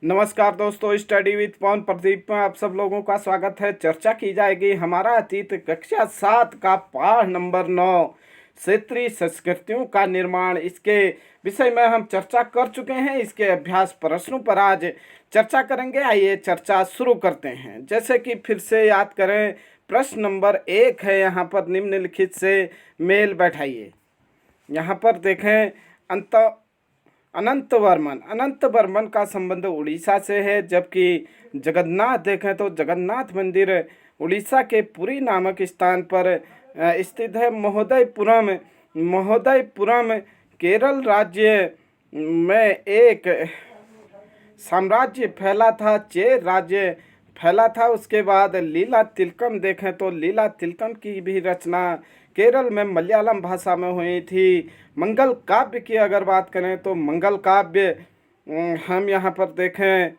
नमस्कार दोस्तों, study with पवन प्रदीप में आप सब लोगों का स्वागत है। चर्चा की जाएगी हमारा अतीत कक्षा 7 का पाठ नंबर 9 क्षेत्रीय संस्कृतियों का निर्माण। इसके विषय में हम चर्चा कर चुके हैं। इसके अभ्यास प्रश्नों पर आज चर्चा करेंगे। आइए चर्चा शुरू करते हैं। जैसे कि फिर से याद करें, प्रश्न नंबर 1 है, यहाँ पर निम्नलिखित से मेल बैठाइए। यहाँ पर देखें, अनंत वर्मन का संबंध उड़ीसा से है, जबकि जगन्नाथ देखें तो जगन्नाथ मंदिर उड़ीसा के पुरी नामक स्थान पर स्थित है। महोदयपुरम केरल राज्य में एक साम्राज्य फैला था, चेर राज्य फैला था। उसके बाद लीला तिलकम देखें तो लीला तिलकम की भी रचना केरल में मलयालम भाषा में हुई थी। मंगल काव्य की अगर बात करें तो मंगल काव्य हम यहाँ पर देखें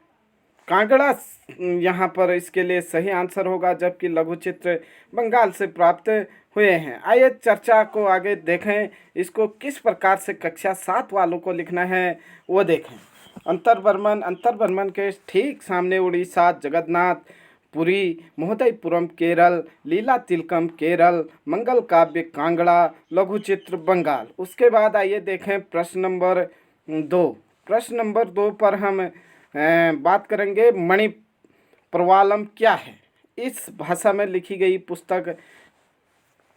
कांगड़ा यहाँ पर इसके लिए सही आंसर होगा, जबकि लघु चित्र बंगाल से प्राप्त हुए हैं। आइए चर्चा को आगे देखें। इसको किस प्रकार से कक्षा 7 वालों को लिखना है वो देखें। अंतर्वर्मन के ठीक सामने उड़ीसा, जगन्नाथ पुरी, महोदयपुरम केरल, लीला तिलकम केरल, मंगल काव्य कांगड़ा, लघु चित्र बंगाल। उसके बाद आइए देखें प्रश्न नंबर 2। प्रश्न नंबर 2 पर हम बात करेंगे मणिप्रवालम क्या है। इस भाषा में लिखी गई पुस्तक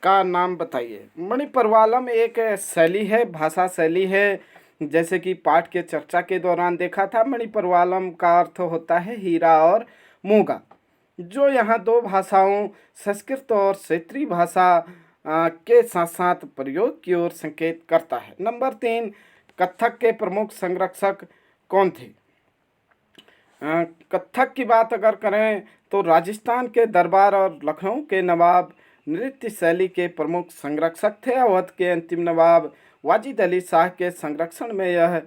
का नाम बताइए। मणिप्रवालम एक शैली है, भाषा शैली है। जैसे कि पाठ के चर्चा के दौरान देखा था, मणिप्रवालम का अर्थ होता है हीरा और मूंगा, जो यहाँ दो भाषाओं संस्कृत और क्षेत्रीय भाषा के साथ साथ प्रयोग की ओर संकेत करता है। नंबर 3, कथक के प्रमुख संरक्षक कौन थे। कथक की बात अगर करें तो राजस्थान के दरबार और लखनऊ के नवाब नृत्य शैली के प्रमुख संरक्षक थे। अवध के अंतिम नवाब वाजिद अली शाह के संरक्षण में यह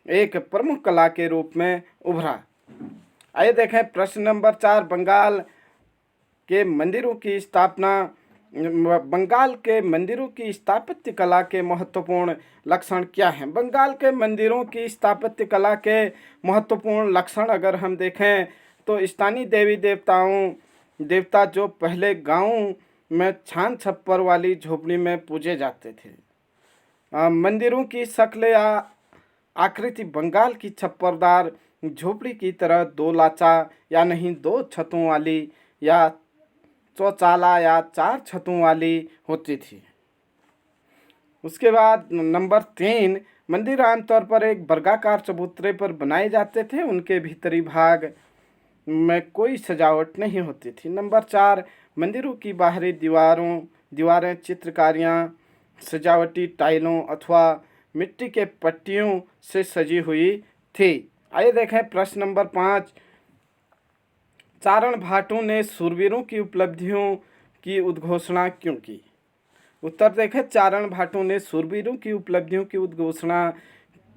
एक प्रमुख कला के रूप में उभरा। आइए देखें प्रश्न नंबर 4। बंगाल के मंदिरों की स्थापत्य कला के महत्वपूर्ण लक्षण क्या हैं। बंगाल के मंदिरों की स्थापत्य कला के महत्वपूर्ण लक्षण अगर हम देखें तो स्थानीय देवता जो पहले गांव में छान छप्पर वाली झोपड़ी में पूजे जाते थे। मंदिरों की शक्ल या आकृति बंगाल की छप्परदार झोपड़ी की तरह दो लाचा या नहीं दो छतों वाली या चौचाला या 4 छतों वाली होती थी। उसके बाद नंबर 3, मंदिर आमतौर पर एक वर्गाकार चबूतरे पर बनाए जाते थे। उनके भीतरी भाग में कोई सजावट नहीं होती थी। नंबर 4, मंदिरों की बाहरी दीवारें चित्रकारियाँ सजावटी टाइलों अथवा मिट्टी के पट्टियों से सजी हुई थी। आइए देखें प्रश्न नंबर 5। चारण भाटों ने सूरवीरों की उपलब्धियों की उद्घोषणा क्यों की। उत्तर देखें, चारण भाटों ने सूरवीरों की उपलब्धियों की उद्घोषणा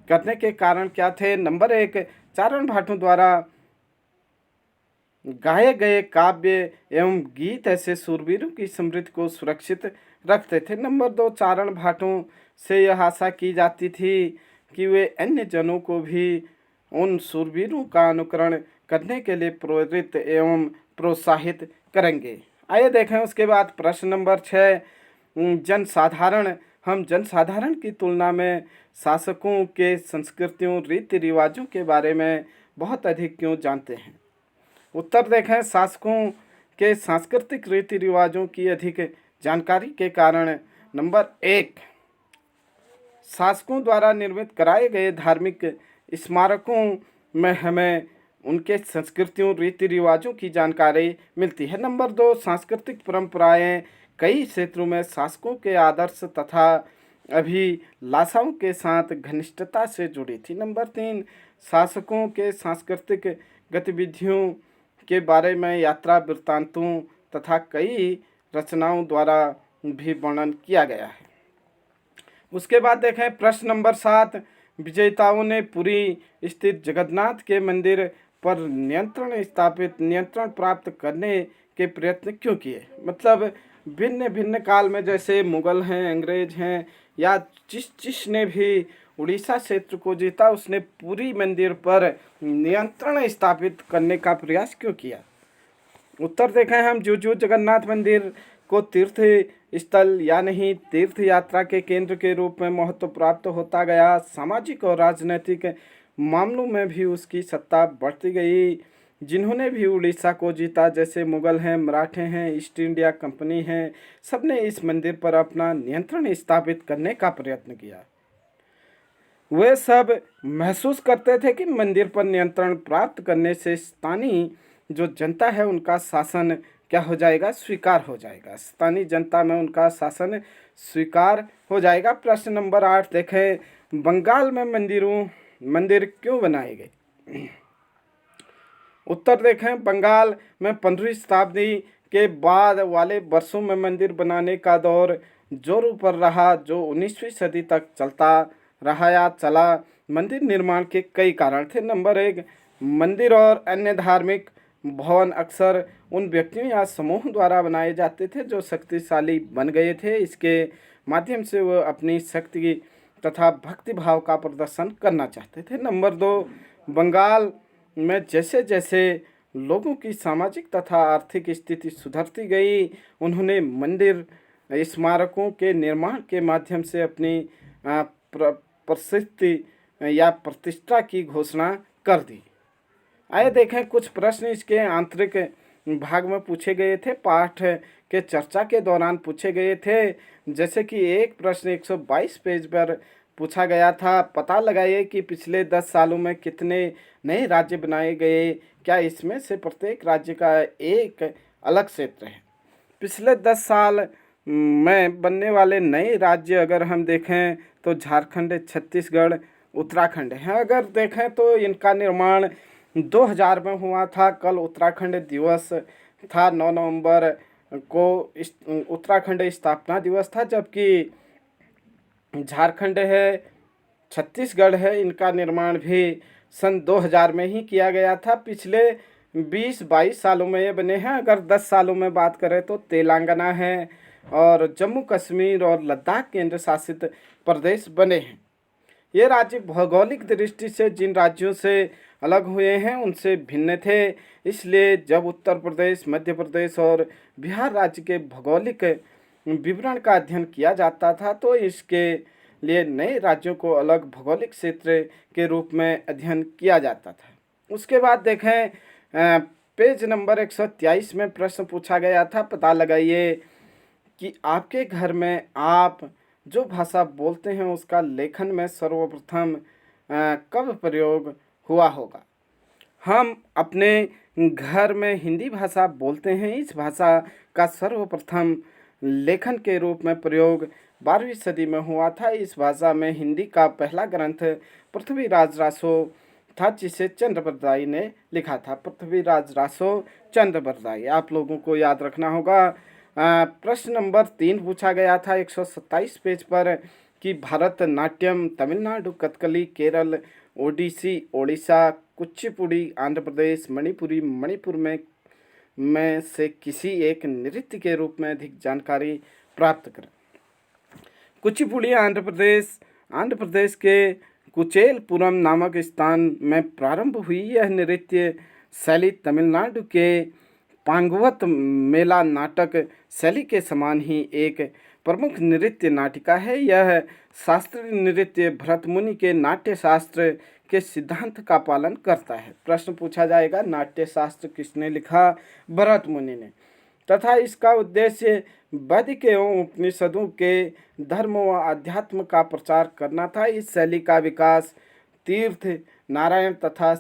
करने के कारण क्या थे। नंबर 1, चारण भाटों द्वारा गाए गए काव्य एवं गीत ऐसे सूरवीरों की स्मृति को सुरक्षित रखते थे। नंबर 2, चारण भाटों से यह आशा की जाती थी कि वे अन्य जनों को भी उन सूरवीरों का अनुकरण करने के लिए प्रेरित एवं प्रोत्साहित करेंगे। आइए देखें उसके बाद प्रश्न नंबर 6। हम जनसाधारण की तुलना में शासकों के संस्कृतियों रीति रिवाजों के बारे में बहुत अधिक क्यों जानते हैं। उत्तर देखें, शासकों के सांस्कृतिक रीति रिवाजों की अधिक जानकारी के कारण नंबर 1, शासकों द्वारा निर्मित कराए गए धार्मिक स्मारकों में हमें उनके संस्कृतियों रीति रिवाजों की जानकारी मिलती है। नंबर 2, सांस्कृतिक परंपराएं कई क्षेत्रों में शासकों के आदर्श तथा अभिलाषाओं के साथ घनिष्ठता से जुड़ी थी। नंबर 3, शासकों के सांस्कृतिक गतिविधियों के बारे में यात्रा वृत्तांतों तथा कई रचनाओं द्वारा भी वर्णन किया गया है। उसके बाद देखें प्रश्न नंबर 7। विजेताओं ने पुरी स्थित जगन्नाथ के मंदिर पर नियंत्रण प्राप्त करने के प्रयत्न क्यों किए। मतलब भिन्न भिन्न काल में, जैसे मुगल हैं, अंग्रेज हैं, या जिसने भी उड़ीसा क्षेत्र को जीता, उसने पुरी मंदिर पर नियंत्रण स्थापित करने का प्रयास क्यों किया? उत्तर देखें हम, जो जगन्नाथ मंदिर को तीर्थ स्थल या नहीं तीर्थ यात्रा के केंद्र के रूप में महत्व प्राप्त होता गया। सामाजिक और राजनीतिक मामलों में भी उसकी सत्ता बढ़ती गई। जिन्होंने भी उड़ीसा को जीता, जैसे मुगल हैं, मराठे हैं, ईस्ट इंडिया कंपनी हैं, सबने इस मंदिर पर अपना नियंत्रण स्थापित करने का प्रयत्न किया। वे सब महसूस करते थे कि मंदिर पर नियंत्रण प्राप्त करने से स्थानीय जो जनता है उनका शासन क्या हो जाएगा? स्वीकार हो जाएगा। स्थानीय जनता में उनका शासन स्वीकार हो जाएगा। प्रश्न नंबर 8 देखें, बंगाल में मंदिर क्यों बनाए गए? उत्तर देखें, बंगाल में 15वीं शताब्दी के बाद वाले वर्षों में मंदिर बनाने का दौर जोरों पर रहा, जो 19वीं सदी तक चलता रहा या चला। मंदिर निर्माण के कई कारण थे। नंबर 1, मंदिर और अन्य धार्मिक भवन अक्सर उन व्यक्तियों या समूह द्वारा बनाए जाते थे जो शक्तिशाली बन गए थे। इसके माध्यम से वह अपनी शक्ति तथा भक्ति भाव का प्रदर्शन करना चाहते थे। नंबर 2, बंगाल में जैसे जैसे लोगों की सामाजिक तथा आर्थिक स्थिति सुधरती गई, उन्होंने मंदिर स्मारकों के निर्माण के माध्यम से अपनी प्रसिद्धि या प्रतिष्ठा की घोषणा कर दी। आइए देखें कुछ प्रश्न इसके आंतरिक भाग में पूछे गए थे, पाठ के चर्चा के दौरान पूछे गए थे। जैसे कि एक प्रश्न 122 पेज पर पूछा गया था, पता लगाइए कि पिछले 10 सालों में कितने नए राज्य बनाए गए, क्या इसमें से प्रत्येक राज्य का एक अलग क्षेत्र है? पिछले 10 साल में बनने वाले नए राज्य अगर हम देखें तो झारखंड, छत्तीसगढ़, उत्तराखंड हैं। अगर देखें तो इनका निर्माण 2000 में हुआ था। कल उत्तराखंड दिवस था, 9 नवंबर को उत्तराखंड स्थापना दिवस था, जबकि झारखंड है, छत्तीसगढ़ है, इनका निर्माण भी सन 2000 में ही किया गया था। पिछले 20-22 सालों में ये बने हैं। अगर 10 सालों में बात करें तो तेलंगाना है और जम्मू कश्मीर और लद्दाख केंद्र शासित प्रदेश बने हैं। ये राज्य भौगोलिक दृष्टि से जिन राज्यों से अलग हुए हैं उनसे भिन्न थे, इसलिए जब उत्तर प्रदेश, मध्य प्रदेश और बिहार राज्य के भौगोलिक विवरण का अध्ययन किया जाता था तो इसके लिए नए राज्यों को अलग भौगोलिक क्षेत्र के रूप में अध्ययन किया जाता था। उसके बाद देखें पेज नंबर 123 में प्रश्न पूछा गया था, पता लगाइए कि आपके घर में आप जो भाषा बोलते हैं उसका लेखन में सर्वप्रथम कब प्रयोग हुआ होगा? हम अपने घर में हिंदी भाषा बोलते हैं। इस भाषा का सर्वप्रथम लेखन के रूप में प्रयोग 12वीं सदी में हुआ था। इस भाषा में हिंदी का पहला ग्रंथ पृथ्वीराज रासो था, जिसे चंद्रबरदाई ने लिखा था। पृथ्वीराज रासो, चंद्रबरदाई, आप लोगों को याद रखना होगा। प्रश्न नंबर 3 पूछा गया था 127 पेज पर कि भरतनाट्यम तमिलनाडु, कथकली केरल, ओडिसी ओडिशा, कुचिपुड़ी आंध्र प्रदेश, मणिपुरी मणिपुर में से किसी एक नृत्य के रूप में अधिक जानकारी प्राप्त करें। कुचिपुड़ी आंध्र प्रदेश के कुचेलपुरम नामक स्थान में प्रारंभ हुई। यह नृत्य शैली तमिलनाडु के पांगवत मेला नाटक शैली के समान ही एक प्रमुख नृत्य नाटिका है। यह शास्त्रीय नृत्य भरत मुनि के नाट्य शास्त्र के सिद्धांत का पालन करता है। प्रश्न पूछा जाएगा, नाट्य शास्त्र किसने लिखा? भरत मुनि ने। तथा इसका उद्देश्य वैदिक एवं उपनिषदों के धर्म व अध्यात्म का प्रचार करना था। इस शैली का विकास तीर्थ नारायण तथा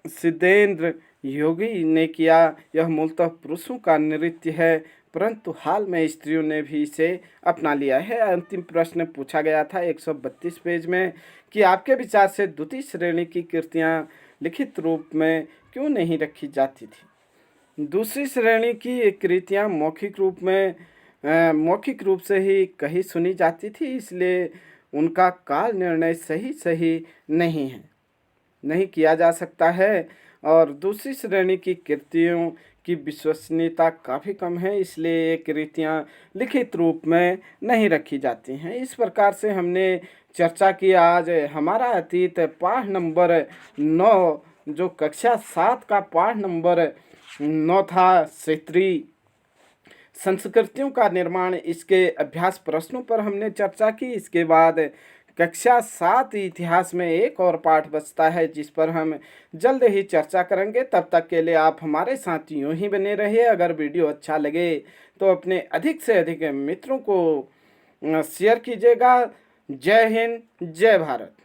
सिद्धेंद्र योगी ने किया। यह मूलतः पुरुषों का नृत्य है, परंतु हाल में स्त्रियों ने भी इसे अपना लिया है। अंतिम प्रश्न पूछा गया था 132 पेज में कि आपके विचार से द्वितीय श्रेणी की कृतियां लिखित रूप में क्यों नहीं रखी जाती थी? दूसरी श्रेणी की कृतियां मौखिक रूप से ही कही सुनी जाती थी, इसलिए उनका काल निर्णय सही नहीं किया जा सकता है। और दूसरी श्रेणी की कृतियों की विश्वसनीयता काफ़ी कम है, इसलिए ये कृतियाँ लिखित रूप में नहीं रखी जाती हैं। इस प्रकार से हमने चर्चा की आज हमारा अतीत पाठ नंबर 9, जो कक्षा 7 का पाठ नंबर 9 था, क्षेत्रीय संस्कृतियों का निर्माण। इसके अभ्यास प्रश्नों पर हमने चर्चा की। इसके बाद कक्षा 7 इतिहास में एक और पाठ बचता है, जिस पर हम जल्द ही चर्चा करेंगे। तब तक के लिए आप हमारे साथ यूं ही बने रहिए। अगर वीडियो अच्छा लगे तो अपने अधिक से अधिक मित्रों को शेयर कीजिएगा। जय हिंद, जय भारत।